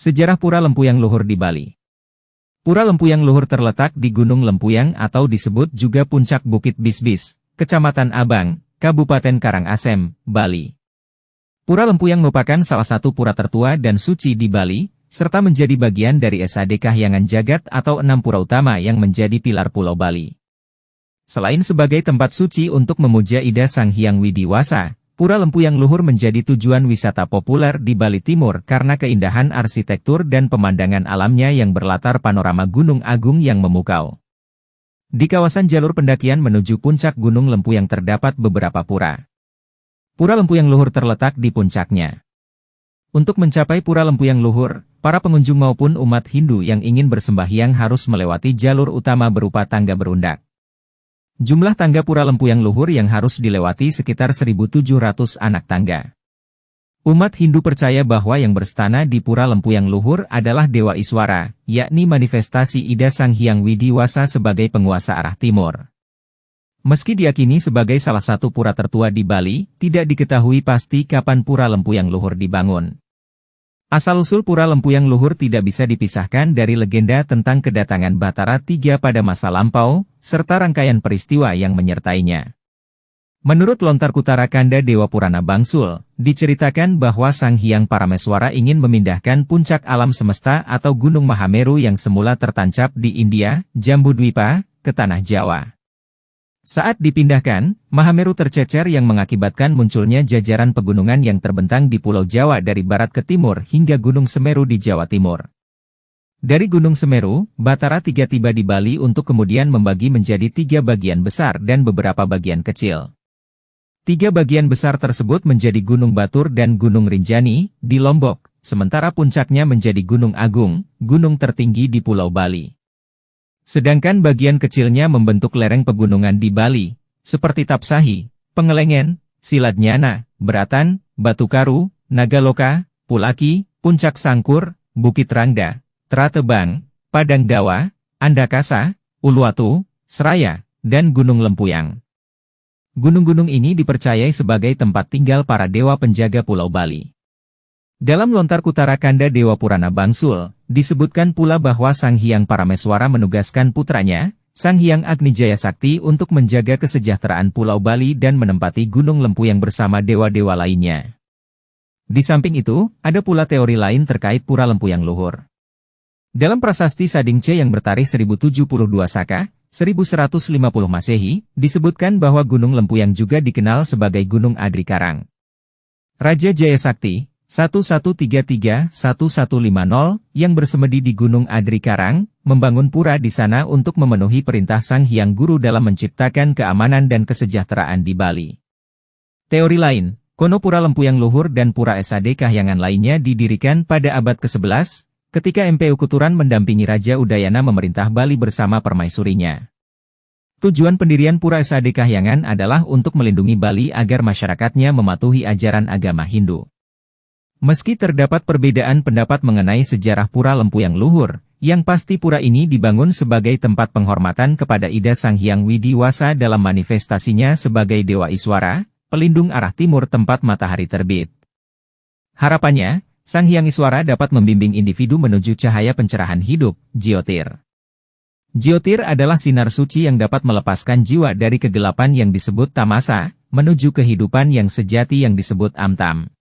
Sejarah Pura Lempuyang Luhur di Bali. Pura Lempuyang Luhur terletak di Gunung Lempuyang atau disebut juga Puncak Bukit Bisbis, Kecamatan Abang, Kabupaten Karangasem, Bali. Pura Lempuyang merupakan salah satu pura tertua dan suci di Bali, serta menjadi bagian dari SAD Kahyangan Jagat atau 6 pura utama yang menjadi pilar Pulau Bali. Selain sebagai tempat suci untuk memuja Ida Sang Hyang Widiwasa, Pura Lempuyang Luhur menjadi tujuan wisata populer di Bali Timur karena keindahan arsitektur dan pemandangan alamnya yang berlatar panorama Gunung Agung yang memukau. Di kawasan jalur pendakian menuju puncak Gunung Lempuyang terdapat beberapa pura. Pura Lempuyang Luhur terletak di puncaknya. Untuk mencapai Pura Lempuyang Luhur, para pengunjung maupun umat Hindu yang ingin bersembahyang harus melewati jalur utama berupa tangga berundak. Jumlah tangga Pura Lempuyang Luhur yang harus dilewati sekitar 1.700 anak tangga. Umat Hindu percaya bahwa yang berstana di Pura Lempuyang Luhur adalah Dewa Iswara, yakni manifestasi Ida Sang Hyang Widiwasa sebagai penguasa arah timur. Meski diyakini sebagai salah satu pura tertua di Bali, tidak diketahui pasti kapan Pura Lempuyang Luhur dibangun. Asal-usul Pura Lempuyang Luhur tidak bisa dipisahkan dari legenda tentang kedatangan Batara III pada masa lampau, serta rangkaian peristiwa yang menyertainya. Menurut lontar Kutara Kanda Dewa Purana Bangsul, diceritakan bahwa Sang Hyang Parameswara ingin memindahkan puncak alam semesta atau Gunung Mahameru yang semula tertancap di India, Jambudwipa, ke Tanah Jawa. Saat dipindahkan, Mahameru tercecer yang mengakibatkan munculnya jajaran pegunungan yang terbentang di Pulau Jawa dari barat ke timur hingga Gunung Semeru di Jawa Timur. Dari Gunung Semeru, Batara III tiba di Bali untuk kemudian membagi menjadi 3 bagian besar dan beberapa bagian kecil. 3 bagian besar tersebut menjadi Gunung Batur dan Gunung Rinjani, di Lombok, sementara puncaknya menjadi Gunung Agung, gunung tertinggi di Pulau Bali. Sedangkan bagian kecilnya membentuk lereng pegunungan di Bali, seperti Tapsahi, Pengelengen, Siladnyana, Beratan, Batu Karu, Nagaloka, Pulaki, Puncak Sangkur, Bukit Rangda, Tratebang, Padang Dawa, Andakasa, Uluwatu, Seraya, dan Gunung Lempuyang. Gunung-gunung ini dipercayai sebagai tempat tinggal para dewa penjaga Pulau Bali. Dalam lontar Kutara Kanda Dewa Purana Bangsul, disebutkan pula bahwa Sang Hyang Parameswara menugaskan putranya, Sang Hyang Agni-Jaya Sakti untuk menjaga kesejahteraan Pulau Bali dan menempati Gunung Lempuyang bersama dewa-dewa lainnya. Di samping itu, ada pula teori lain terkait Pura Lempuyang Luhur. Dalam prasasti Sadingce yang bertarikh 1072 Saka, 1150 Masehi, disebutkan bahwa Gunung Lempuyang juga dikenal sebagai Gunung Adri Karang. Raja Jaya Sakti 1133-1150 yang bersemedi di Gunung Adri Karang, membangun pura di sana untuk memenuhi perintah Sang Hyang Guru dalam menciptakan keamanan dan kesejahteraan di Bali. Teori lain, kono Pura Lempuyang Luhur dan Pura SAD Kahyangan lainnya didirikan pada abad ke-11, ketika Empu Kuturan mendampingi Raja Udayana memerintah Bali bersama permaisurinya. Tujuan pendirian Pura SAD Kahyangan adalah untuk melindungi Bali agar masyarakatnya mematuhi ajaran agama Hindu. Meski terdapat perbedaan pendapat mengenai sejarah Pura Lempuyang Luhur, yang pasti pura ini dibangun sebagai tempat penghormatan kepada Ida Sang Hyang Widiwasa dalam manifestasinya sebagai Dewa Iswara, pelindung arah timur tempat matahari terbit. Harapannya, Sang Hyang Iswara dapat membimbing individu menuju cahaya pencerahan hidup, Jyotir. Jyotir adalah sinar suci yang dapat melepaskan jiwa dari kegelapan yang disebut tamasa, menuju kehidupan yang sejati yang disebut amtam.